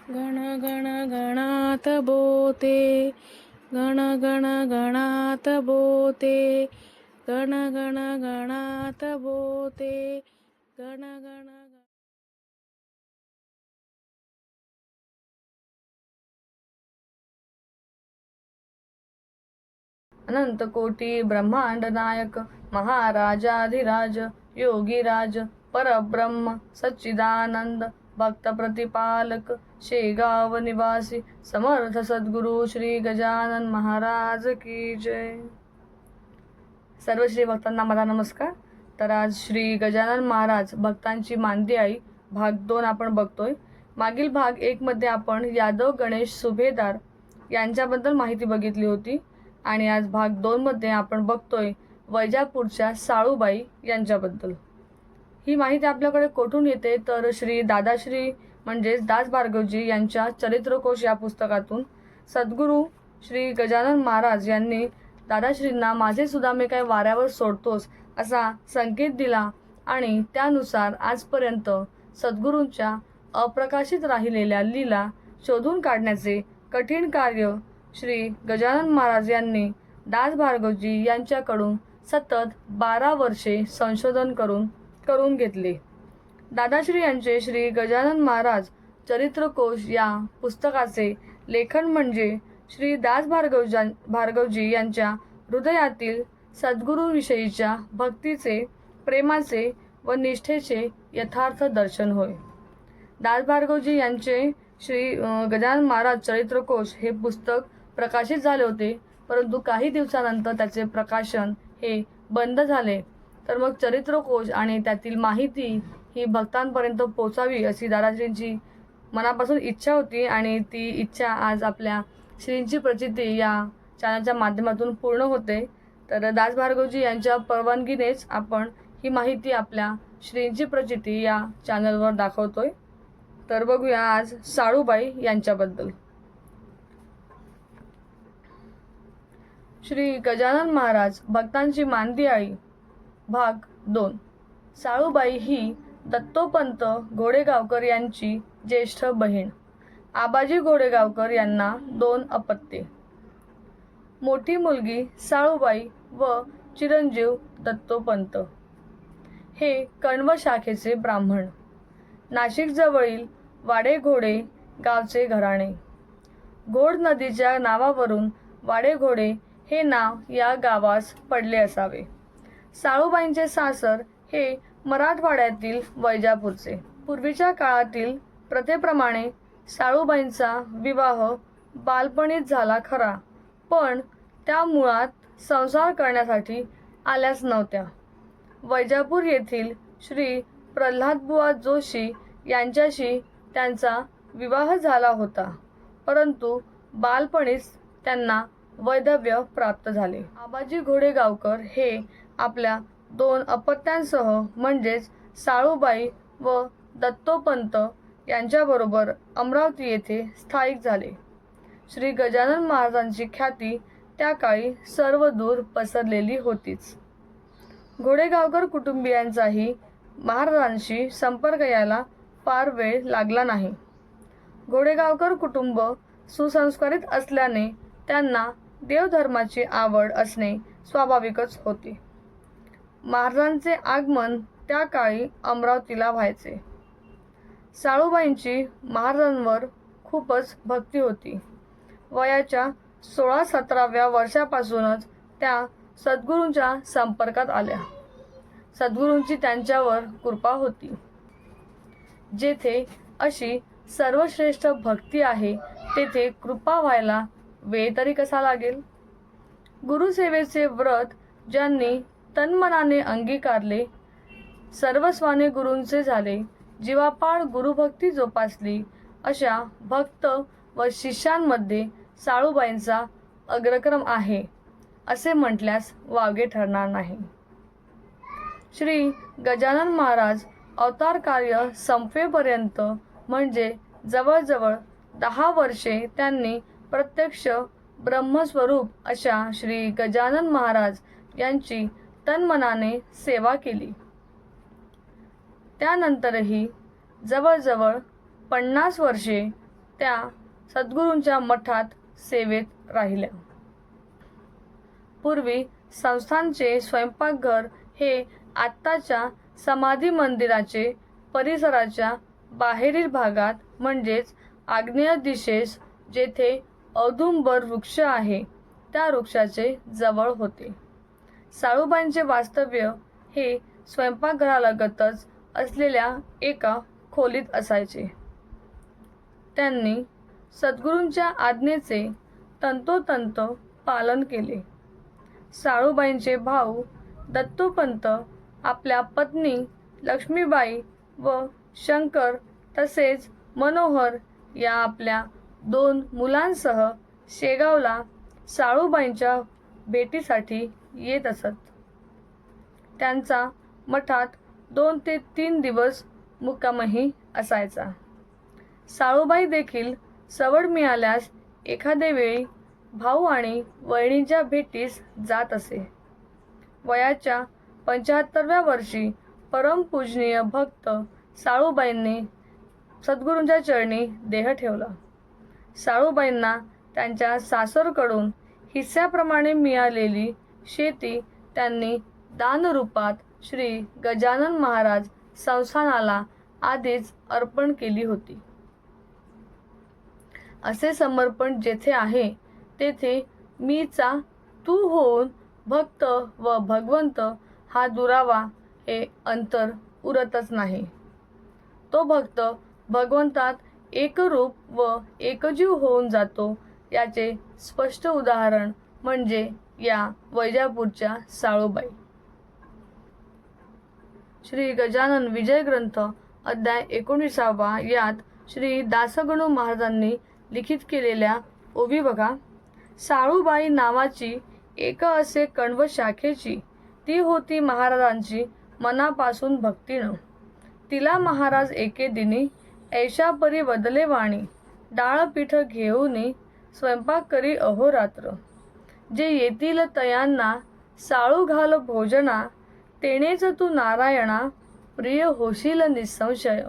गण गण गणात बोते, गण गण गणात बोते, गण गण गणात बोते, गण गण अनंत कोटी ब्रह्मांड नायक महाराजाधिराज योगीराज परब्रह्म सच्चिदानंद भक्त प्रतिपालक शेगाव निवासी समर्थ सद्गुरु श्री गजानन महाराज की जय. सर्व श्री भक्तांना माझा नमस्कार. तर आज श्री गजानन महाराज भक्तांची मांदी आई भाग 2 आपण बघतोय. मागील भाग 1 मध्ये आपण यादव गणेश सुभेदार यांच्याबद्दल माहिती बघितली होती आणि आज भाग 2 मध्ये आपण बघतोय वैजापूरच्या साळूबाई यांच्याबद्दल. ही माहिती आपल्याकडे कोठून येते तर श्री दादाश्री म्हणजेच दास भार्गवजी यांच्या चरित्रकोश या पुस्तकातून. सद्गुरू श्री गजानन महाराज यांनी दादाश्रींना माझे सुदामे काय वाऱ्यावर सोडतोस असा संकेत दिला आणि त्यानुसार आजपर्यंत सद्गुरूंच्या अप्रकाशित राहिलेल्या लीला शोधून काढण्याचे कठीण कार्य श्री गजानन महाराज यांनी दास भार्गवजी यांच्याकडून सतत 12 वर्षे संशोधन करून घेतले. दादाश्री यांचे श्री गजानन महाराज चरित्रकोश या पुस्तकाचे लेखन म्हणजे श्री दास भार्गवजी यांच्या हृदयातील सद्गुरूविषयीच्या भक्तीचे, प्रेमाचे व निष्ठेचे यथार्थ दर्शन होय. दास भार्गवजी यांचे श्री गजानन महाराज चरित्रकोश हे पुस्तक प्रकाशित झाले होते, परंतु काही दिवसानंतर त्याचे प्रकाशन हे बंद झाले. तर मग चरित्रकोश आणि त्यातील माहिती ही भक्तांपर्यंत पोचावी अशी दादाश्रींची मनापासून इच्छा होती आणि ती इच्छा आज आपल्या श्रींची प्रचिती या चॅनलच्या माध्यमातून पूर्ण होते. तर दास भार्गवजी यांच्या परवानगीनेच आपण ही माहिती आपल्या श्रींची प्रचिती या चॅनलवर दाखवतोय. तर बघूया आज साळूबाई यांच्याबद्दल. श्री गजानन महाराज भक्तांची मांदी आई भाग 2. साळूबाई ही दत्तोपंत घोडेगावकर यांची ज्येष्ठ बहीण. आबाजी घोडेगावकर यांना 2 अपत्ये. मोठी मुलगी साळूबाई व चिरंजीव दत्तोपंत हे कण्व शाखेचे ब्राह्मण. नाशिकजवळील वाडेघोडे गावचे घराणे. घोड नदीच्या नावावरून वाडेघोडे हे नाव या गावास पडले असावे. साळूबाईंचे सासर हे मराठवाड्यातील वैजापूरचे. पूर्वीच्या काळातील प्रथेप्रमाणे साळूबाईंचा विवाह बालपणीच झाला खरा, पण त्या मुळात संसार करण्यासाठी आल्याच नव्हत्या. वैजापूर येथील श्री प्रल्हादबुवा जोशी यांच्याशी त्यांचा विवाह झाला होता, परंतु बालपणीच त्यांना वैधव्य प्राप्त झाले. आबाजी घोडेगावकर हे आपल्या 2 अपत्यांसह म्हणजेच साळूबाई व दत्तोपंत यांच्याबरोबर अमरावती येथे स्थायिक झाले. श्री गजानन महाराजांची ख्याती त्या काळी सर्वदूर पसरलेली होतीच. घोडेगावकर कुटुंबियांचाही महाराजांशी संपर्क यायला फार वेळ लागला नाही. घोडेगावकर कुटुंब सुसंस्कारित असल्याने त्यांना देवधर्माची आवड असणे स्वाभाविकच होते. महाराजांचे आगमन त्या काळी अमरावतीला व्हायचे. साळूबाईंची महाराजांवर खूपच भक्ती होती. वयाच्या 16-17व्या वर्षापासूनच त्या सद्गुरूंच्या संपर्कात आल्या. सद्गुरूंची त्यांच्यावर कृपा होती. जेथे अशी सर्वश्रेष्ठ भक्ती आहे तेथे कृपा व्हायला वेळ तरी कसा लागेल. गुरुसेवेचे व्रत ज्यांनी तन्मनाने अंगीकारले, सर्वस्वाने गुरूंचे झाले, जीवापाड गुरुभक्ती जोपासली, अशा भक्त व शिष्यांमध्ये साळूबाईंचा अग्रक्रम आहे असे म्हटल्यास वावगे ठरणार नाही. श्री गजानन महाराज अवतार कार्य संपेपर्यंत म्हणजे जवळजवळ 10 वर्षे त्यांनी प्रत्यक्ष ब्रह्मस्वरूप अशा श्री गजानन महाराज यांची तन्मनाने सेवा केली. त्यानंतरही जवळजवळ 50 वर्षे त्या सद्गुरूंच्या मठात सेवेत राहिल्या. पूर्वी संस्थानचे स्वयंपाकघर हे आत्ताच्या समाधी मंदिराचे परिसराच्या बाहेरील भागात म्हणजेच आग्नेय दिशेस जेथे औदुंबर वृक्ष आहे त्या वृक्षाचे जवळ होते. साळूबाईंचे वास्तव्य हे स्वयंपाकघरालगतच असलेल्या एका खोलीत असायचे. त्यांनी सद्गुरूंच्या आज्ञेचे तंतोतंत पालन केले. साळूबाईंचे भाऊ दत्तोपंत आपल्या पत्नी लक्ष्मीबाई व शंकर तसेच मनोहर या आपल्या 2 मुलांसह शेगावला साळूबाईंच्या भेटीसाठी येत असत. त्यांचा मठात 2 ते 3 दिवस मुक्कामही असायचा. साळूबाई देखील सवड मिळाल्यास एखादे वेळी भाऊ आणि वहिनींच्या भेटीस जात असे. वयाच्या 75व्या वर्षी परमपूजनीय भक्त साळूबाईंनी सद्गुरूंच्या चरणी देह ठेवला. साळूबाईंना त्यांच्या सासरकडून हिस्स्याप्रमाणे मिळालेली शेती त्यांनी दानरूपात श्री गजानन महाराज संस्थानाला आधीच अर्पण केली होती. असे समर्पण जेथे आहे तेथे मीचा तू होऊन भक्त व भगवंत हा दुरावा हे अंतर उरतच नाही. तो भक्त भगवंतात एकरूप व एकजीव होऊन जातो याचे स्पष्ट उदाहरण म्हणजे या वैजापूरच्या साळूबाई. श्री गजानन विजय ग्रंथ अध्याय 19 यात श्री दासगणू महाराजांनी लिखित केलेल्या ओवी बघा. साळूबाई नावाची एक असे कण्व शाखेची ती होती महाराजांची मनापासून भक्तीनं. तिला महाराज एके दिनी ऐशा परी बदले वाणी डाळ पीठ घेऊनी स्वयंपाक करी अहोरात्र. जे येतील तयांना साळू घाल भोजना तेनेच तू नारायणा प्रिय होशील निसंशय.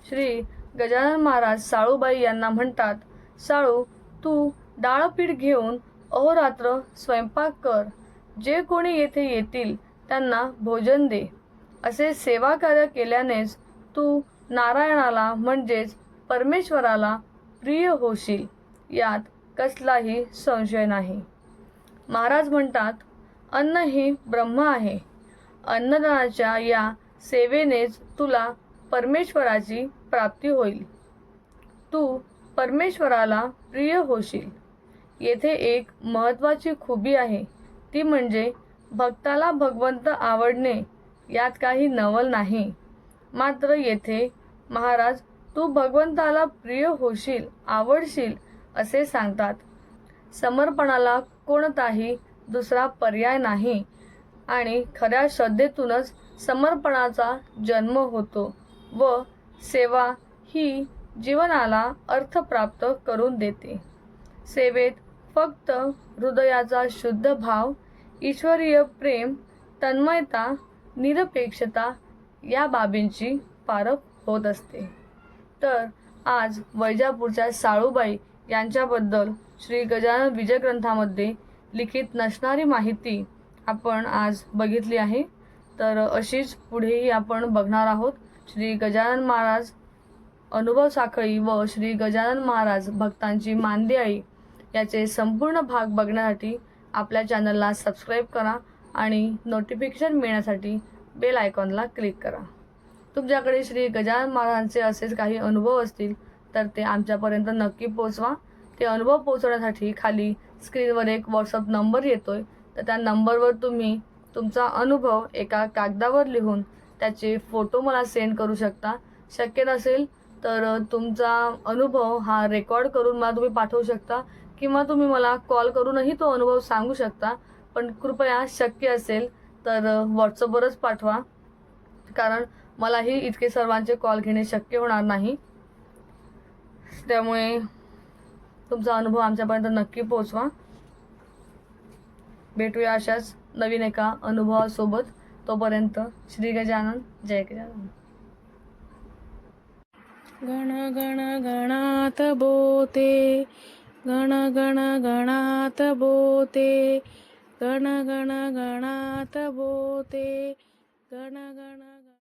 श्री गजानन महाराज साळूबाई यांना म्हणतात, साळू तू डाळपीठ घेऊन अहोरात्र स्वयंपाक कर. जे कोणी येथे येतील त्यांना भोजन दे. असे सेवा कार्य केल्यानेच तू नारायणाला म्हणजेच परमेश्वराला प्रिय होशील यात कसलाही संशय नाही. महाराज म्हणतात, अन्न ही ब्रह्म आहे. अन्नदानाच्या या सेवेनेच तुला परमेश्वराची प्राप्ती होईल. तू परमेश्वराला प्रिय होशील. येथे एक महत्त्वाची खूबी आहे ती म्हणजे भक्ताला भगवंत आवडणे यात काही नवल नाही. मात्र येथे महाराज तू भगवंताला प्रिय होशील आवडशील असे सांगतात. समर्पणाला कोणताही दुसरा पर्याय नाही आणि खऱ्या श्रद्धेतूनच समर्पणाचा जन्म होतो व सेवा ही जीवनाला अर्थ प्राप्त करून देते. सेवेत फक्त हृदयाचा शुद्ध भाव, ईश्वरीय प्रेम, तन्मयता, निरपेक्षता या बाबींची पारख होत असते. तर आज वैजापूरच्या साळूबाई यांच्याबद्दल श्री गजानन विजय ग्रंथामध्ये लिखित नसणारी माहिती आपण आज बघितली आहे. तर अशीच पुढेही आपण बघणार आहोत. श्री गजानन महाराज अनुभव साखळी व श्री गजानन महाराज भक्तांची मांदियाळी याचे संपूर्ण भाग बघण्यासाठी आपल्या चॅनलला सबस्क्राईब करा आणि नोटिफिकेशन मिळण्यासाठी बेल आयकॉनला क्लिक करा. तुमच्याकडे श्री गजानन महाराजांचे असेच काही अनुभव असतील तर ते आमच्यापर्यंत नक्की पोचवा. ते अनुभव पोचवण्यासाठी खाली स्क्रीनवर एक व्हॉट्सअप नंबर येतोय, तर त्या नंबरवर तुम्ही तुमचा अनुभव एका कागदावर लिहून त्याचे फोटो मला सेंड करू शकता. शक्य नसेल तर तुमचा अनुभव हा रेकॉर्ड करून मला तुम्ही पाठवू शकता किंवा तुम्ही मला कॉल करूनही तो अनुभव सांगू शकता. पण कृपया शक्य असेल तर व्हॉट्सअपवरच पाठवा, कारण मलाही इतके सर्वांचे कॉल घेणे शक्य होणार नाही. त्यामुळे तुमचा अनुभव आमच्यापर्यंत नक्की पोहोचवा. भेटूया अशाच नवीन एका अनुभवासोबत. तोपर्यंत श्री गजानन जय गजानन. गण गण गणात बोते गण गण गणात बोते गण गण गणात बोते गण गण